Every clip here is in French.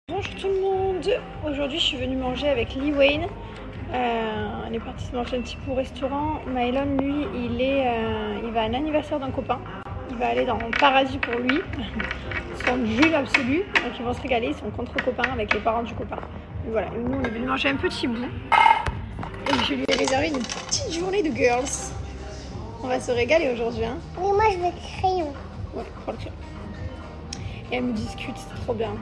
Bonjour tout le monde. Aujourd'hui je suis venue manger avec Lee Wayne. On est parti se manger un petit peu au restaurant. Mylon lui il va à un anniversaire d'un copain. Il va aller dans le paradis pour lui. Son Jules absolu. Donc ils vont se régaler, ils sont contre copains avec les parents du copain. Et voilà, et nous on est venus manger un petit bout. Et je lui ai réservé une petite journée de girls. On va se régaler aujourd'hui hein. Oui, moi je veux crayon. Ouais, prends le crayon. Et elle me discute, c'est trop bien.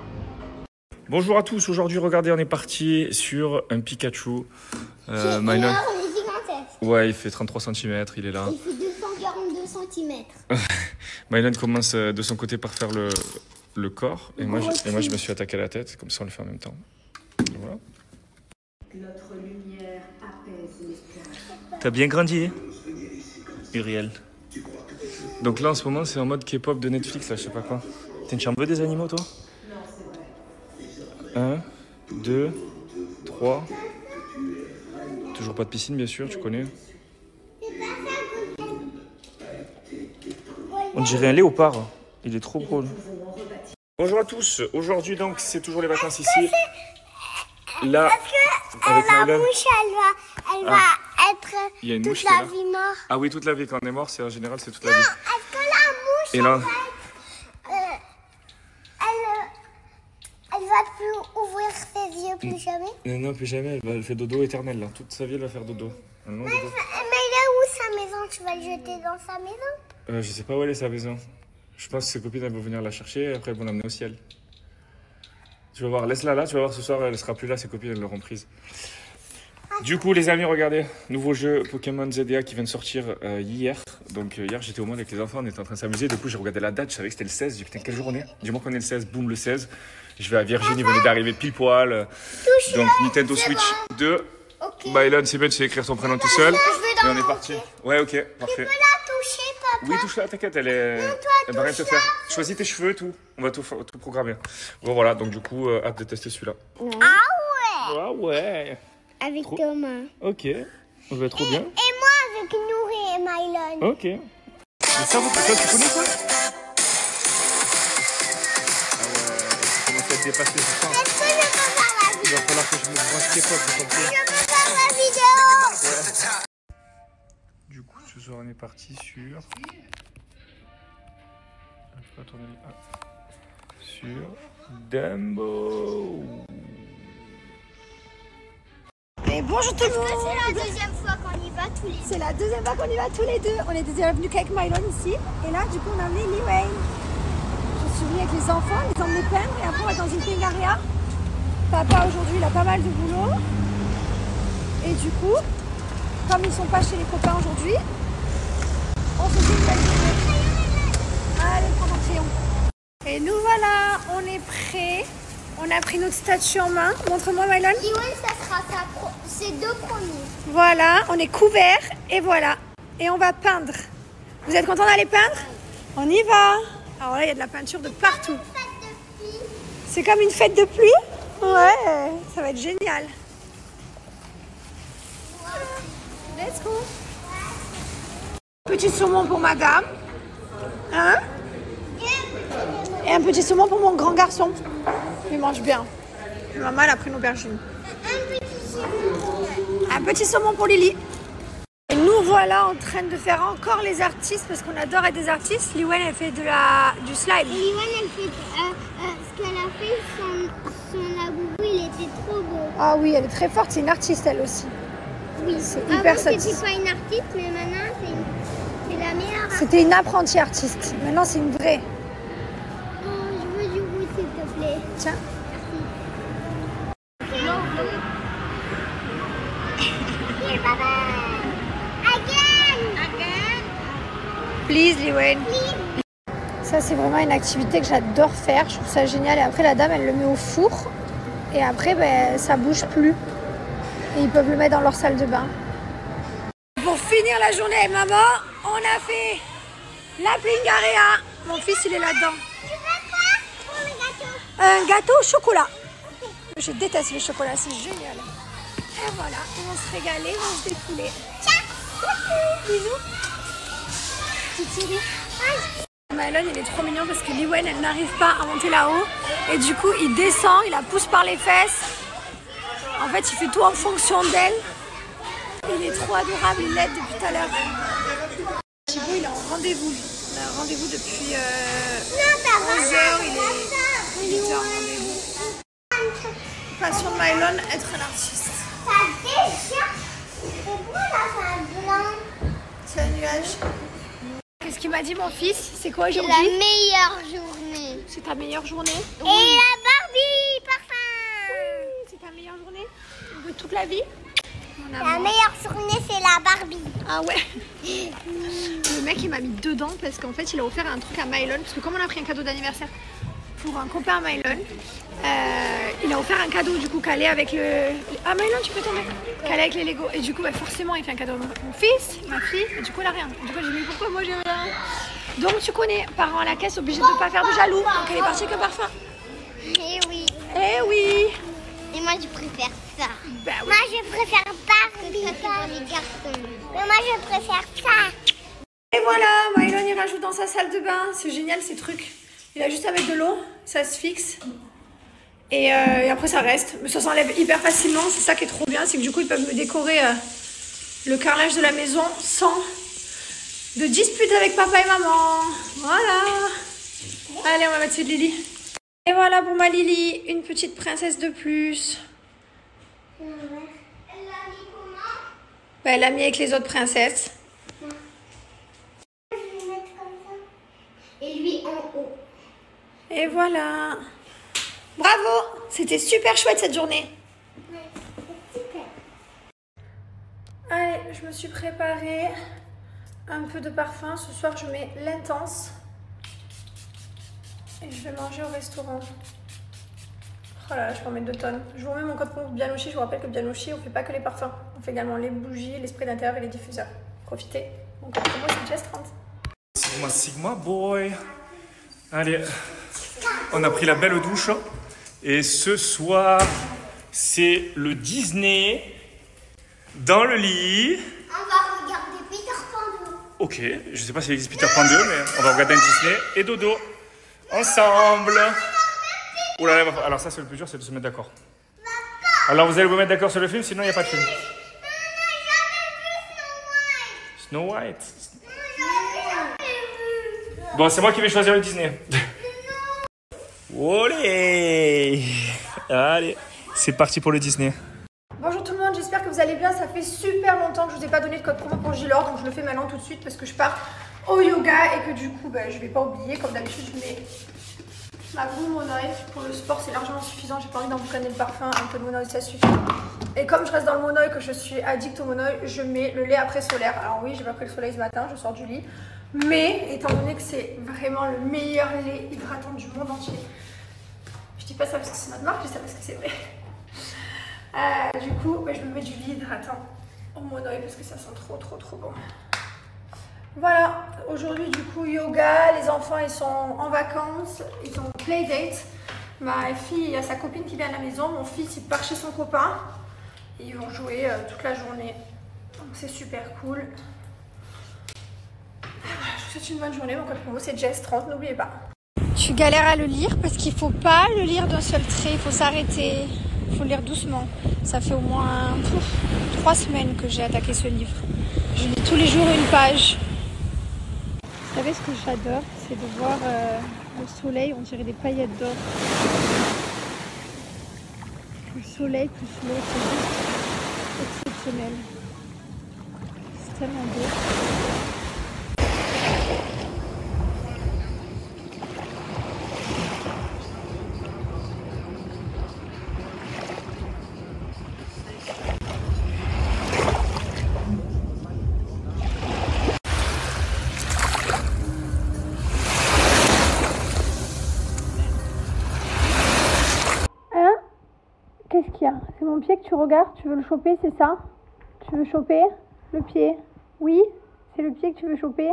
Bonjour à tous, aujourd'hui regardez on est parti sur un Pikachu. Mylon, il est gigantesque. Ouais, il fait 33 cm, il est là. Il fait 242 cm. Mylon commence de son côté par faire le corps et moi je me suis attaqué à la tête, comme ça on le fait en même temps. Et voilà. Notre lumière apaise les cœurs. T'as bien grandi, Uriel. Donc là en ce moment c'est en mode K-pop de Netflix, là je sais pas quoi. T'es une chambre des animaux toi? 1, 2, 3. Toujours pas de piscine, bien sûr, tu connais. On dirait un léopard. Il est trop drôle. Bonjour à tous. Aujourd'hui, donc, c'est toujours les vacances ici. Là, avec La Mylon. mouche, elle va Il y a une être mouche toute qui est la là. vie morte. Ah oui, toute la vie. Quand on est mort, c'est en général, c'est toute la vie. Est-ce que la mouche, Et là, elle va plus ouvrir ses yeux plus jamais? non, plus jamais. Elle fait dodo éternel. Là. Toute sa vie, elle va faire dodo. Mais il est où sa maison? Tu vas le jeter dans sa maison? Je sais pas où elle est sa maison. Je pense que ses copines elles vont venir la chercher et après elles vont l'amener au ciel. Tu vas voir, laisse-la là, tu vas voir ce soir elle sera plus là, ses copines elles l'auront prise. Du coup les amis, regardez, nouveau jeu Pokémon ZDA qui vient de sortir hier. Donc hier j'étais au monde avec les enfants, on était en train de s'amuser. Du coup j'ai regardé la date, je savais que c'était le 16. J'ai dit putain quelle journée. Dis-moi qu'on est le 16, boum le 16. Je vais à Virginie, venait d'arriver pile poil. Donc Nintendo Switch 2. Ok. Mylon c'est bien, tu sais écrire son prénom tout seul. Et on est parti. Ouais ok, parfait. Tu peux la toucher, papa? Oui, touche-la, t'inquiète, elle va rien te faire. Choisis tes cheveux, tout. On va tout programmer. Bon, voilà, donc du coup, hâte de tester celui-là. Ah ouais. Avec Trop- Thomas. Ok, ça va être trop bien. Et moi avec Nourri et Mylon. Ok. Mais ça, tu connais ça? Ah ouais, je commence à être dépassé, je sens. Est-ce que je peux faire la Il vidéo? va falloir que je me branche K-pop, vous comprenez? Je peux faire la vidéo? Du coup, ce soir, on est parti sur... Je peux pas tourner. Sur Dumbo. Et bonjour tout le monde. C'est la deuxième fois qu'on y va tous les deux. C'est la deuxième fois qu'on y va tous les deux. On est déjà venus qu'avec Mylon ici. Et là, du coup, on a amené Lee Wayne. Je suis venue avec les enfants, les emmener peindre. Et après, on va dans une pingaria. Papa, aujourd'hui, il a pas mal de boulot. Et du coup, comme ils sont pas chez les copains aujourd'hui, on se fait une belle journée. Allez, prends ton crayon. Et nous voilà, on est prêts. On a pris notre statue en main. Montre-moi, Mylon. Liwen, ça sera ses deux premiers. Voilà, on est couverts et voilà. Et on va peindre. Vous êtes contents d'aller peindre? On y va. Alors là, il y a de la peinture de partout. C'est comme une fête de pluie? Ouais, ça va être génial. Let's go. Petit saumon pour madame. Hein? Et un petit saumon pour mon grand garçon. Il mange bien. Maman, elle a pris une aubergine. Un petit saumon pour Lily. Et nous voilà en train de faire encore les artistes parce qu'on adore être des artistes. Liwen, elle fait du slime. Liwen, elle fait ce qu'elle a fait, son laboubou, il était trop beau. Ah oui, elle est très forte. C'est une artiste, elle aussi. Oui, C'est avant, hyper c'était satisfaisant. pas une artiste, mais maintenant, c'est la meilleure artiste. C'était une apprentie artiste. Maintenant, c'est une vraie. Oh, je veux du rouge, s'il te plaît. Tiens. Here, papa. Again. Please, Liwen. Please. Ça, c'est vraiment une activité que j'adore faire. Je trouve ça génial. Et après, la dame, elle le met au four. Et après, ben, ça bouge plus. Et ils peuvent le mettre dans leur salle de bain. Pour finir la journée avec maman, on a fait la pingaria. Mon fils, il est là-dedans. Tu veux quoi pour le gâteau? Un gâteau au chocolat. Je déteste le chocolat, c'est génial. Et voilà, ils vont se régaler, ils vont se défouler. Ciao. Bisous. Petite souris. Mylon, il est trop mignon parce que Liwen, elle n'arrive pas à monter là-haut. Et du coup, il descend, il la pousse par les fesses. En fait, il fait tout en fonction d'elle. Il est trop adorable, il l'aide depuis tout à l'heure. Chibo, il est en rendez-vous. Il a un rendez-vous depuis 11h, il est en rendez-vous. Passion de Mylon, être un artiste. C'est un nuage. Qu'est-ce qu'il m'a dit mon fils? C'est quoi aujourd'hui? La meilleure journée. C'est ta meilleure journée? Et la Barbie parfum. Oui, c'est ta meilleure journée de toute la vie? La meilleure journée, c'est la Barbie. Ah ouais. Le mec, il m'a mis dedans parce qu'en fait, il a offert un truc à Mylon. Parce que comme on a pris un cadeau d'anniversaire pour un copain à Mylon, il a offert un cadeau du coup calé avec le... Ah Mylon, tu peux tomber. Calé avec les Lego. Et du coup, bah, forcément, il fait un cadeau à mon fils, ma fille. Et du coup, elle a rien. Du coup, j'ai dit, pourquoi moi j'ai rien? Donc, tu connais, parents à la caisse, obligé de ne pas faire de jaloux. Donc, elle est partie que parfum. Eh oui. Eh oui. Et moi, je préfère ça. Bah oui. Moi, je préfère Barbie. Ça, c'est pour les garçons. Mais moi, je préfère ça. Et voilà, Mylon, il rajoute dans sa salle de bain. C'est génial, ces trucs. Il a juste à mettre de l'eau, ça se fixe. Et après, ça reste. Mais ça s'enlève hyper facilement. C'est ça qui est trop bien. C'est que du coup, ils peuvent me décorer le carrelage de la maison sans de dispute avec papa et maman. Voilà. Allez, on va mettre celui de Lily. Et voilà pour ma Lily. Une petite princesse de plus. Elle l'a mis comment? Bah, elle l'a mis avec les autres princesses. Je vais mettre comme ça. Et lui en haut. Et voilà. Bravo. C'était super chouette cette journée. Ouais, c'est super. Allez, je me suis préparée un peu de parfum. Ce soir, je mets l'intense. Et je vais manger au restaurant. Oh là là, je peux en mettre 2 tonnes. Je vous remets mon code promo Bianouchi. Je vous rappelle que Bianouchi, on ne fait pas que les parfums. On fait également les bougies, les sprays d'intérieur et les diffuseurs. Profitez. Mon code promo, c'est Jess30. Sigma, Sigma boy. Allez, on a pris la belle douche. Et ce soir, c'est le Disney dans le lit. On va regarder Peter Pan 2. Ok, je sais pas s'il existe Peter Pan 2, mais on va regarder un Disney et dodo ensemble. Oh là là, alors ça c'est le plus dur, c'est de se mettre d'accord. Alors vous allez vous mettre d'accord sur le film, sinon il n'y a pas de film. Snow White. Bon, c'est moi qui vais choisir le Disney. Olé! Allez, c'est parti pour le Disney. Bonjour tout le monde, j'espère que vous allez bien. Ça fait super longtemps que je vous ai pas donné de code promo pour Gilor, donc je le fais maintenant tout de suite parce que je pars au yoga et que du coup je vais pas oublier. Comme d'habitude, je mets ma boue Monoï. Pour le sport, c'est largement suffisant. J'ai pas envie d'emboucaner le parfum, un peu de Monoï, ça suffit. Et comme je reste dans le Monoï, que je suis addict au Monoï, je mets le lait après solaire. Alors oui, j'ai pas pris le soleil ce matin, je sors du lit. Mais étant donné que c'est vraiment le meilleur lait hydratant du monde entier, je dis pas ça parce que c'est notre marque, je dis ça parce que c'est vrai. Du coup, je me mets du lait hydratant au Monoï parce que ça sent trop bon. Voilà, aujourd'hui du coup yoga, les enfants ils sont en vacances, ils ont playdate. Ma fille, il y a sa copine qui vient à la maison, mon fils il part chez son copain. Et ils vont jouer toute la journée, donc c'est super cool. Voilà, je vous souhaite une bonne journée, mon code promo c'est Jess30, n'oubliez pas. Tu galères à le lire parce qu'il faut pas le lire d'un seul trait, il faut s'arrêter, il faut le lire doucement. Ça fait au moins 3 semaines que j'ai attaqué ce livre. Je lis tous les jours une page. Vous savez ce que j'adore, c'est de voir le soleil, on dirait des paillettes d'or. Le soleil plus l'eau, c'est juste exceptionnel. C'est tellement beau. Qu'est-ce qu'il y a? C'est mon pied que tu regardes? Tu veux le choper, c'est ça? Tu veux choper le pied? Oui? C'est le pied que tu veux choper?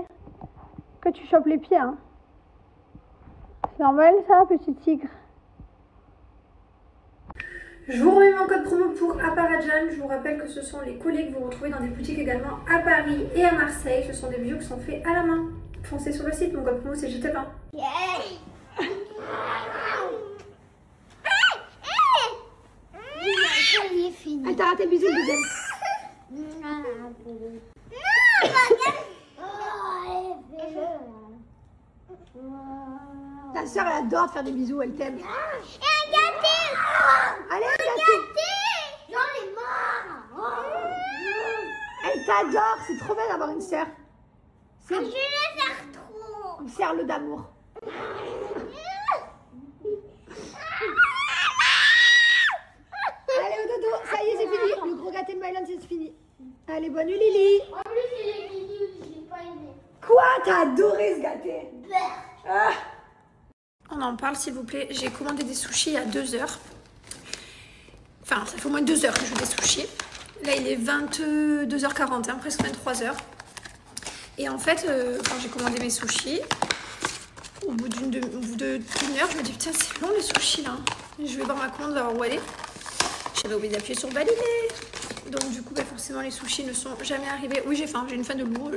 Que tu chopes les pieds, hein? C'est normal ça, petit tigre? Je vous remets mon code promo pour Apparadjan. Je vous rappelle que ce sont les collets que vous retrouvez dans des boutiques également à Paris et à Marseille. Ce sont des bijoux qui sont faits à la main. Foncez sur le site, mon code promo c'est juste avant. Elle t'a raté le bisou, le deuxième. Ta soeur elle adore te faire des bisous, elle t'aime. Et un gâté. Allez, un gâté. J'en ai marre. Elle t'adore, c'est trop bien d'avoir une sœur. Je vais le faire trop. Une sœur d'amour. Allez au dodo, ça y est c'est fini. Le gros gâté de Mylan c'est fini. Allez, bonne nuit Lily. En plus, il est midi, j'ai pas aimé. Quoi? T'as adoré ce gâté? Ah. On en parle s'il vous plaît. J'ai commandé des sushis il y a 2 heures. Enfin, ça fait au moins 2 heures que je veux des sushis. Là, il est 22h40, presque 23h. Et en fait, quand j'ai commandé mes sushis, au bout d'une heure, je me dis putain, c'est long les sushis là. Je vais voir ma commande, voir où elle est. J'avais oublié d'appuyer sur valider. Donc du coup, forcément, les sushis ne sont jamais arrivés. Oui, j'ai faim, j'ai une faim de loup,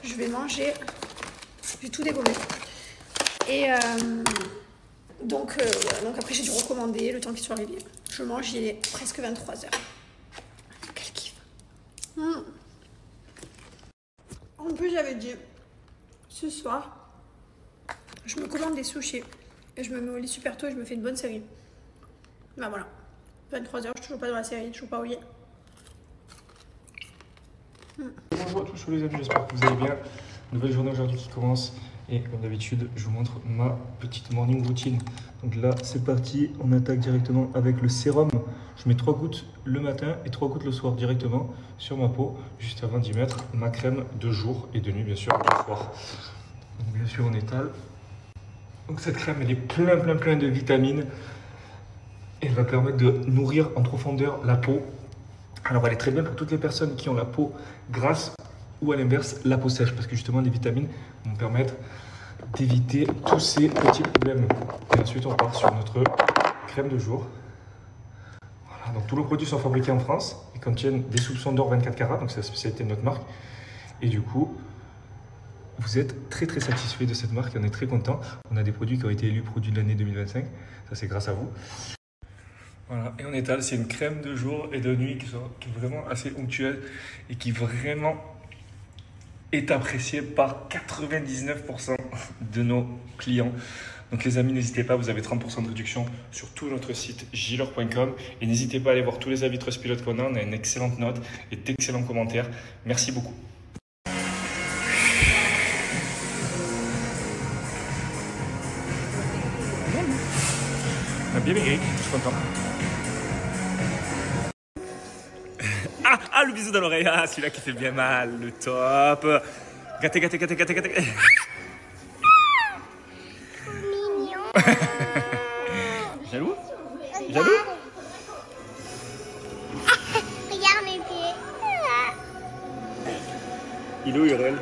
Je vais manger. J'ai tout dégommé. Et donc après, j'ai dû recommander le temps qu'ils soient arrivés. Je mange, il est presque 23h. Quel kiff. En plus, j'avais dit, ce soir, je me commande des sushis. Et je me mets au lit super tôt et je me fais une bonne série. Bah voilà. 23h, je suis toujours pas dans la série, je suis toujours pas au lit. Bonjour à tous les amis, j'espère que vous allez bien. Nouvelle journée aujourd'hui qui commence. Et comme d'habitude, je vous montre ma petite morning routine. Donc là, c'est parti. On attaque directement avec le sérum. Je mets 3 gouttes le matin et 3 gouttes le soir directement sur ma peau, juste avant d'y mettre ma crème de jour et de nuit, bien sûr, le soir. Donc bien sûr, on étale. Donc cette crème, elle est plein de vitamines. Elle va permettre de nourrir en profondeur la peau. Alors elle est très bien pour toutes les personnes qui ont la peau grasse ou à l'inverse la peau sèche, parce que justement les vitamines vont permettre d'éviter tous ces petits problèmes. Et ensuite on part sur notre crème de jour. Voilà, donc tous les produits sont fabriqués en France et contiennent des soupçons d'or 24 carats, donc c'est la spécialité de notre marque. Et du coup, vous êtes très satisfait de cette marque et on est très content. On a des produits qui ont été élus produits de l'année 2025, ça c'est grâce à vous. Voilà, et on étale, c'est une crème de jour et de nuit qui est vraiment assez onctueuse et qui vraiment est appréciée par 99% de nos clients. Donc les amis, n'hésitez pas, vous avez 30% de réduction sur tout notre site gilor.com et n'hésitez pas à aller voir tous les avis Trustpilot qu'on a. On a une excellente note et d'excellents commentaires. Merci beaucoup. Bien maigri, je suis content. Ah, le bisou dans l'oreille, ah, celui-là qui fait bien mal, le top. Gâté. Mignon. Jaloux? Regarde mes pieds. Il est où, Urel?